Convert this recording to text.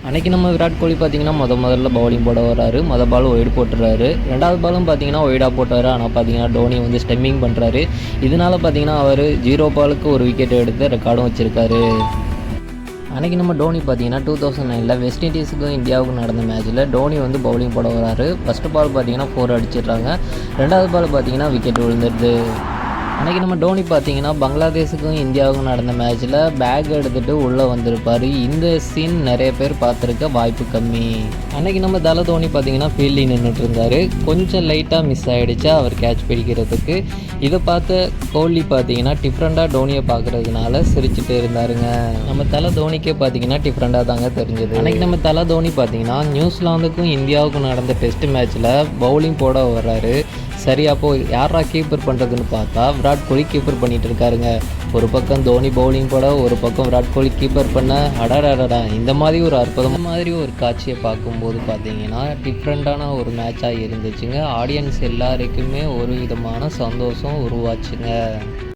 அன்றைக்கி நம்ம விராட் கோலி பார்த்தீங்கன்னா முதல்ல பவுலிங் போட வர்றாரு. பால் ஒய்டு போட்டுறாரு. 2வது பாலும் பார்த்தீங்கன்னா ஒய்டாக போட்டார். ஆனால் பார்த்தீங்கன்னா டோனி வந்து ஸ்டெம்மிங் பண்ணுறாரு. இதனால் பார்த்தீங்கன்னா அவர் 0 பாலுக்கு ஒரு விக்கெட் எடுத்து ரெக்கார்டும் வச்சுருக்காரு. அன்றைக்கி நம்ம டோனி பார்த்தீங்கன்னா 2009 வெஸ்ட் இண்டீஸுக்கும் இந்தியாவுக்கும் நடந்த மேட்ச்சில் டோனி வந்து பவுலிங் போட வராரு. ஃபஸ்ட்டு பால் பார்த்தீங்கன்னா 4 அடிச்சிடுறாங்க. 2வது பால் பார்த்தீங்கன்னா விக்கெட் விழுந்துடுது. அன்றைக்கி நம்ம டோனி பார்த்தீங்கன்னா பங்களாதேஷுக்கும் இந்தியாவுக்கும் நடந்த மேட்ச்சில் பேக் எடுத்துகிட்டு உள்ளே வந்திருப்பார். இந்த சீன் நிறைய பேர் பார்த்துருக்க வாய்ப்பு கம்மி. அன்றைக்கி நம்ம தலை தோனி பார்த்தீங்கன்னா ஃபீல்டிங் நின்றுட்டு இருந்தார். கொஞ்சம் லைட்டாக மிஸ் ஆகிடுச்சா அவர் கேட்ச் பிடிக்கிறதுக்கு. இதை பார்த்து கோலி பார்த்தீங்கன்னா டிஃப்ரெண்ட்டாக டோனியை பார்க்குறதுனால சிரிச்சுட்டு இருந்தாருங்க. நம்ம தலை தோனிக்கே பார்த்தீங்கன்னா டிஃப்ரெண்ட்டாக தாங்க தெரிஞ்சது. அன்றைக்கி நம்ம தலை தோனி பார்த்தீங்கன்னா நியூசிலாந்துக்கும் இந்தியாவுக்கும் நடந்த டெஸ்ட் மேட்ச்சில் பவுலிங் போட வர்றாரு. சரி, அப்போது யாரா கீப்பர் பண்ணுறதுன்னு பார்த்தா விராட் கோலி கீப்பர் பண்ணிகிட்டு இருக்காருங்க. ஒரு பக்கம் தோனி பவுலிங் போட, ஒரு பக்கம் விராட் கோலி கீப்பர் பண்ண. அடடா, இந்த மாதிரி ஒரு அற்புதமான மாதிரி ஒரு காட்சியை பார்க்கும்போது பார்த்தீங்கன்னா டிஃப்ரெண்ட்டான ஒரு மேட்சாக இருந்துச்சுங்க. ஆடியன்ஸ் எல்லாருக்குமே ஒரு விதமான சந்தோஷம் உருவாச்சுங்க.